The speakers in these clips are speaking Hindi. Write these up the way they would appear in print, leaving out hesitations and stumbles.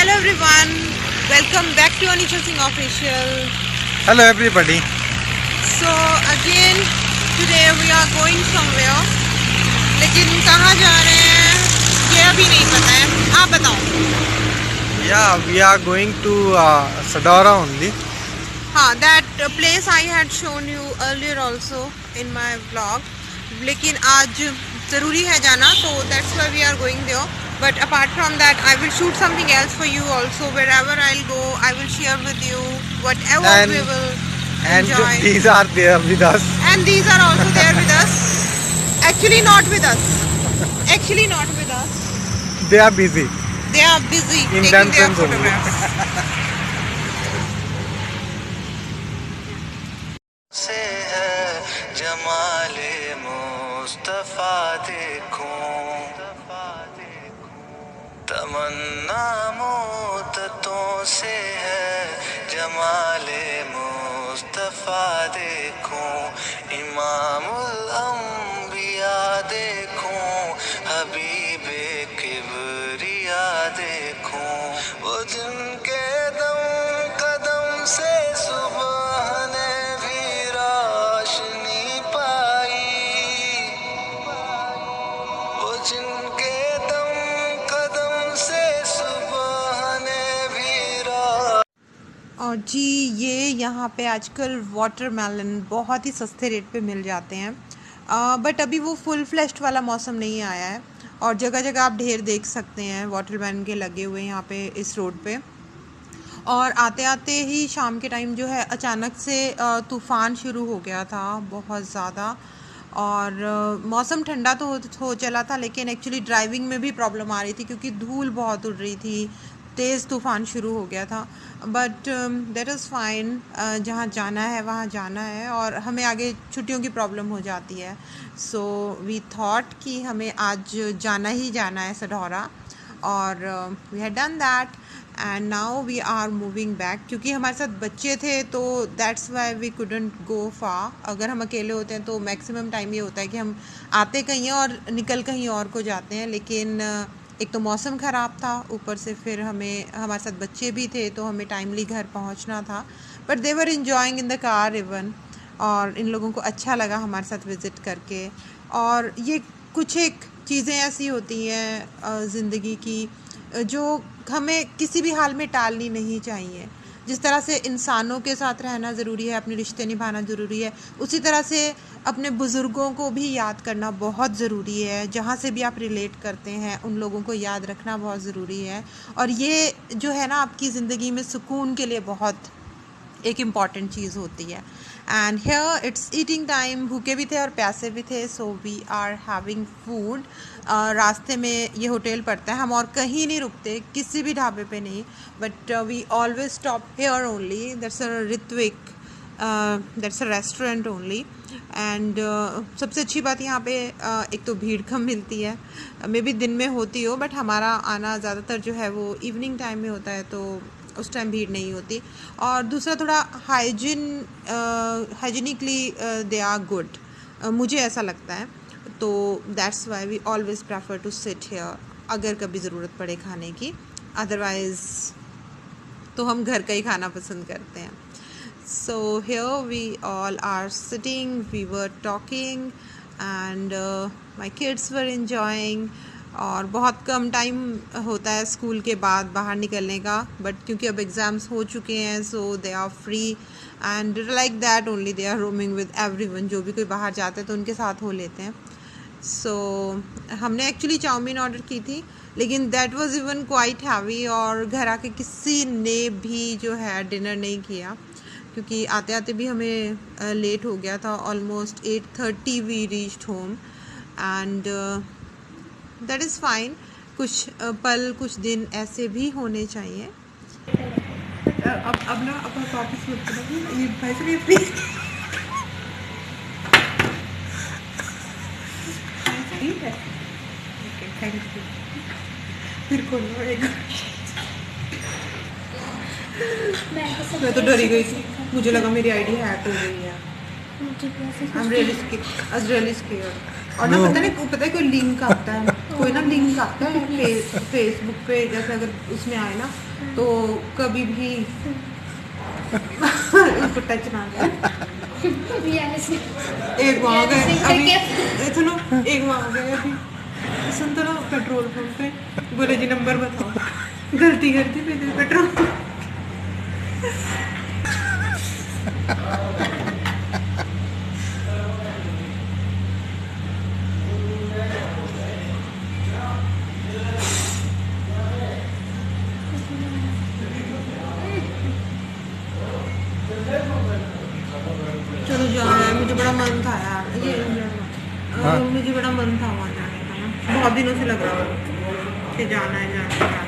Hello everyone, welcome back to Anisha Singh Official. Hello everybody. So again today we are going somewhere. लेकिन कहाँ जा रहे हैं ये अभी नहीं पता है, आप बताओ. Yeah, we are going to Sadara only. हाँ, that place I had shown you earlier also in my vlog. लेकिन आज ज़रूरी है जाना, so that's why we are going there. But apart from that, I will shoot something else for you also. Wherever I'll go, I will share with you whatever we will enjoy. And these are there with us. And these are also there with us. Actually not with us. Actually not with us. They are busy. They are busy In taking their Danfans only. photographs. से है जमाले मुस्तफा देखूं तमन्ना मुद्दतों से है जमाले मुस्तफा देखूं इमामुल अंबिया देखूं हबीबे किबरिया देखूं वो जिनके दम कदम से सुबह ने भी रोशनी पाई वो जिनके दम कदम से सुबह ने भी और जी ये यहाँ पे आजकल वाटरमेलन बहुत ही सस्ते रेट पे मिल जाते हैं, बट अभी वो फुल फ्लेश्ड वाला मौसम नहीं आया है और जगह जगह आप ढेर देख सकते हैं वाटरमेलन के लगे हुए यहाँ पे इस रोड पे. और आते आते ही शाम के टाइम जो है अचानक से तूफ़ान शुरू हो गया था बहुत ज़्यादा. और मौसम ठंडा तो हो चला था, लेकिन एक्चुअली ड्राइविंग में भी प्रॉब्लम आ रही थी क्योंकि धूल बहुत उड़ रही थी, तेज़ तूफ़ान शुरू हो गया था. बट दैट इज़ फाइन, जहाँ जाना है वहाँ जाना है और हमें आगे छुट्टियों की प्रॉब्लम हो जाती है. सो वी थॉट कि हमें आज जाना ही जाना है सढौरा, और we had done that and now we are moving back. क्योंकि हमारे साथ बच्चे थे तो that's why we couldn't go far. अगर हम अकेले होते हैं तो मैक्सिमम टाइम ये होता है कि हम आते कहीं हैं और निकल कहीं और को जाते हैं. लेकिन एक तो मौसम ख़राब था, ऊपर से फिर हमारे साथ बच्चे भी थे तो हमें टाइमली घर पहुंचना था. But they were enjoying in the car even, और इन लोगों को अच्छा लगा हमारे साथ विज़िट करके. और ये कुछ एक चीज़ें ऐसी होती हैं ज़िंदगी की जो हमें किसी भी हाल में टालनी नहीं चाहिए. जिस तरह से इंसानों के साथ रहना ज़रूरी है, अपने रिश्ते निभाना ज़रूरी है, उसी तरह से अपने बुज़ुर्गों को भी याद करना बहुत ज़रूरी है. जहाँ से भी आप रिलेट करते हैं उन लोगों को याद रखना बहुत ज़रूरी है. और ये जो है ना आपकी ज़िंदगी में सुकून के लिए बहुत एक इम्पॉर्टेंट चीज़ होती है. And here it's eating time. भूखे भी थे और प्यासे भी थे, so we are having food. रास्ते में ये होटल पड़ता है, हम और कहीं नहीं रुकते, किसी भी ढाबे पे नहीं, but we always stop here only. That's a Ritwik, that's a restaurant only. And सबसे अच्छी बात यहाँ पे एक तो भीड़ कम मिलती है, मे बी दिन में होती हो, बट हमारा आना ज़्यादातर जो है वो इवनिंग टाइम में होता है तो उस टाइम भीड़ नहीं होती. और दूसरा थोड़ा हाइजीनिकली दे आर गुड, मुझे ऐसा लगता है. तो that's why we always prefer to sit here अगर कभी ज़रूरत पड़े खाने की. अदरवाइज़ तो हम घर का ही खाना पसंद करते हैं. So here we all are sitting, we were talking and my kids were enjoying. और बहुत कम टाइम होता है स्कूल के बाद बाहर निकलने का, बट क्योंकि अब एग्ज़ाम्स हो चुके हैं so they are free and like that only they are roaming with everyone. जो भी कोई बाहर जाता है तो उनके साथ हो लेते हैं. सो हमने एक्चुअली चाउमीन ऑर्डर की थी, लेकिन that was even quite heavy, और घर आके किसी ने भी जो है डिनर नहीं किया क्योंकि आते आते भी हमें लेट हो गया था. Almost 8:30 we reached home and that is fine. कुछ पल कुछ दिन ऐसे भी होने चाहिए. अब ना अपना टॉपिक ये भाई से प्लीज ठीक है. Okay, thank you. फिर खोलो एक. मैं तो डरी गई थी, मुझे लगा मेरी आईडी हैक हो गई है. I am really scared. और ना पता है कोई लिंक आता है कोई ना लिंक आता है फेसबुक पे, जैसे अगर उसमें आए ना तो कभी भी उसको टच ना करें। एक वहाँ गए अभी, सुनो, एक वहाँ गए अभी, सुन तो लो, पेट्रोल पंप पे बोले जी नंबर बताओ, गलती करती पे पेट्रोल। चलो जाना है, मुझे बड़ा मन था यार, हाँ। मुझे बड़ा मन था वहाँ जाने का ना, बहुत दिनों से लग रहा था कि जाना है जाना है जाना है।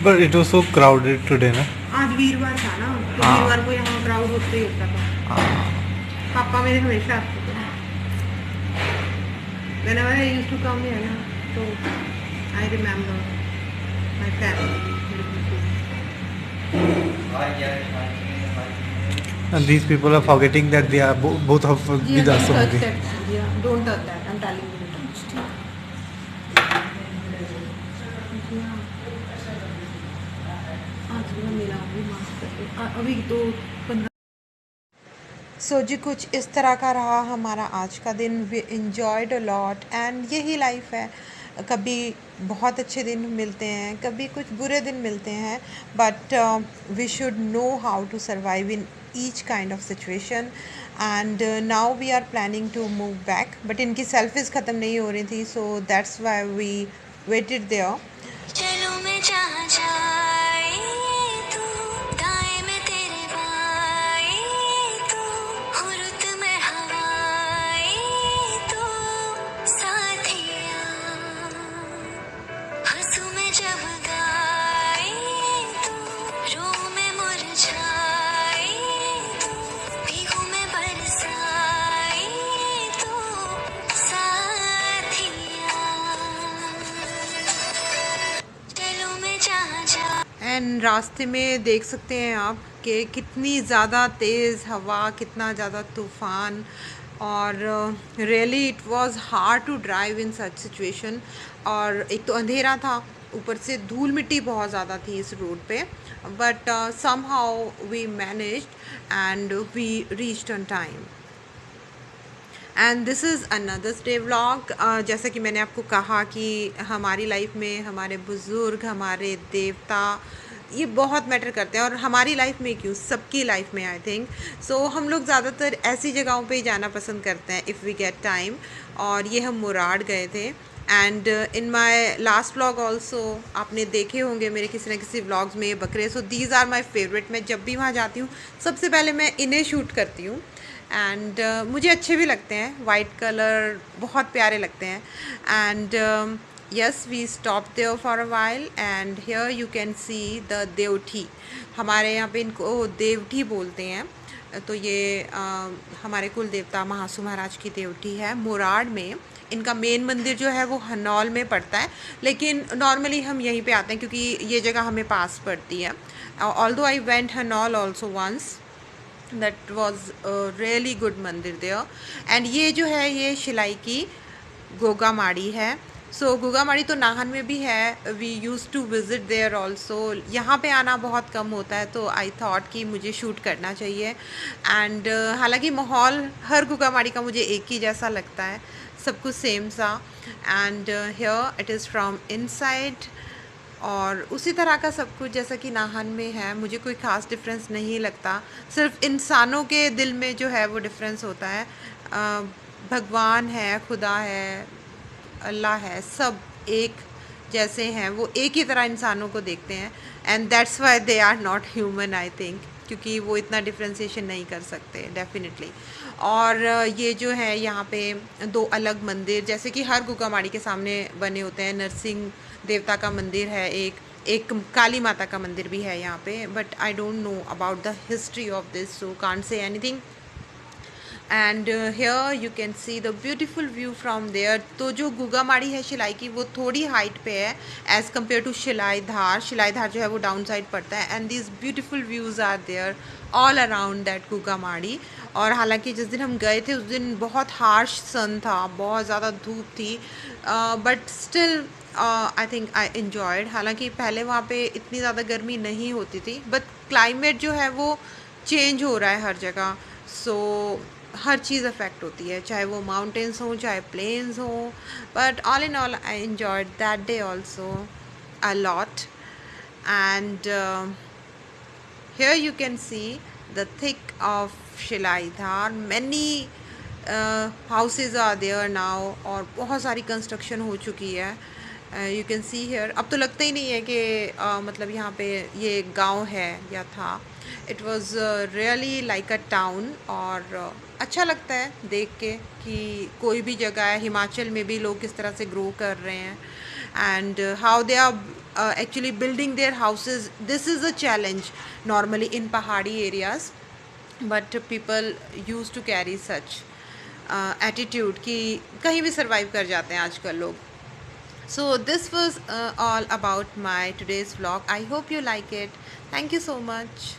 But it was so crowded today, ना? आज वीरवार था ना, तो हाँ। वीरवार को यहाँ क्राउड होते ही होता था। पापा मेरे हमेशा आते थे, whenever I used to come here ना, तो I remember my family. And these people are forgetting that they are both of with us touch only. that. Yeah, don't touch that. I'm telling you to touch. Yeah. आज मैं मिलाऊंगी मास्क करके, अभी तो 15। सो जी कुछ इस तरह का रहा हमारा आज का दिन। We enjoyed a lot and यही लाइफ है, कभी बहुत अच्छे दिन मिलते हैं, कभी कुछ बुरे दिन मिलते हैं, but we should know how to survive in each kind of situation. And now we are planning to move back, but इनकी सेल्फीज ख़त्म नहीं हो रही थी, so that's why we waited there. चलो मैं जहाँ जाए तू, दाएं में तेरे बाएं तू, हो रुत में हवाएं तू, साथिया हंसू में जब गाए तू, रो में मुरझाए तू, भीगू में बरसाए तू, साथिया चलो मैं जहाँ जा। एंड रास्ते में देख सकते हैं आप कि कितनी ज़्यादा तेज़ हवा, कितना ज़्यादा तूफ़ान, और really it was hard to drive in such situation. और एक तो अंधेरा था, ऊपर से धूल मिट्टी बहुत ज़्यादा थी इस रोड पे, but somehow we managed and we reached on time. And this is another day vlog. जैसा कि मैंने आपको कहा कि हमारी लाइफ में हमारे बुज़ुर्ग, हमारे देवता, ये बहुत मैटर करते हैं, और हमारी लाइफ में क्यों, सबकी लाइफ में आई थिंक। सो हम लोग ज़्यादातर ऐसी जगहों पे ही जाना पसंद करते हैं इफ़ वी गेट टाइम, और ये हम मुराद गए थे। And in my last vlog also आपने देखे होंगे मेरे किसी न किसी व्लॉग्स में ये बकरे। So these are my favourite. मैं जब भी वहाँ जाती हूँ सबसे पहले मैं इन्हें शूट करती हूँ, एंड मुझे अच्छे भी लगते हैं, वाइट कलर बहुत प्यारे लगते हैं। And yes we stop there for a while, and here you can see the Devthi. हमारे यहाँ पे इनको देवठी बोलते हैं। तो ये हमारे कुल देवता महासू महाराज की देवठी है मुराड में। इनका मेन मंदिर जो है वो हनौल में पड़ता है, लेकिन नॉर्मली हम यहीं पे आते हैं क्योंकि ये जगह हमें पास पड़ती है। Although I went Hanol also once, that was really good mandir there. And ये जो है ये शिलाई की गोगा माड़ी है। सो गोगा माड़ी तो नाहन में भी है, we use to visit there also. यहाँ पे आना बहुत कम होता है, तो आई थॉट कि मुझे शूट करना चाहिए। एंड हालांकि माहौल हर गोगा माड़ी का मुझे एक ही जैसा लगता है, सब कुछ सेम सा। And here it is from inside, और उसी तरह का सब कुछ जैसा कि नाहन में है। मुझे कोई ख़ास डिफरेंस नहीं लगता, सिर्फ इंसानों के दिल में जो है वो डिफरेंस होता है। भगवान है, खुदा है, अल्लाह है, सब एक जैसे हैं, वो एक ही तरह इंसानों को देखते हैं। And that's why they are not human I think, क्योंकि वो इतना डिफ्रेंशिएशन नहीं कर सकते डेफिनेटली। और ये जो है यहाँ पे दो अलग मंदिर, जैसे कि हर गुगामाड़ी के सामने बने होते हैं। नरसिंह देवता का मंदिर है एक काली माता का मंदिर भी है यहाँ पे, but I don't know about the history of this, so can't say anything. And here you can see the beautiful view from there. तो जो गुगामाड़ी है शिलाई की, वो थोड़ी हाइट पे है as compare to Shilai Dhar. Shilai Dhar जो है वो डाउन साइड पड़ता है, and these beautiful views are there all around that Gugamadi. और हालांकि जिस दिन हम गए थे उस दिन बहुत हार्श सन था, बहुत ज़्यादा धूप थी, but still I think I enjoyed. हालांकि पहले वहाँ पे इतनी ज़्यादा गर्मी नहीं होती थी, बट क्लाइमेट जो है वो चेंज हो रहा है हर जगह, सो हर चीज़ अफेक्ट होती है, चाहे वो माउंटेन्स हों चाहे प्लेन्स हों। But all in all I enjoyed that day also a lot. And here you can see the thick of Shilai Dhar. Many houses are there now, और बहुत सारी कंस्ट्रक्शन हो चुकी है। यू कैन सी हेयर, अब तो लगता ही नहीं है कि मतलब यहाँ पे ये गांव है या था। It was really like a town, और अच्छा लगता है देख के कि कोई भी जगह है, हिमाचल में भी लोग किस तरह से ग्रो कर रहे हैं, and how they are actually building their houses. This is a challenge normally in pahadi areas, but people used to carry such attitude कि कहीं भी survive कर जाते हैं आजकल लोग. So this was all about my today's vlog. I hope you like it. Thank you so much.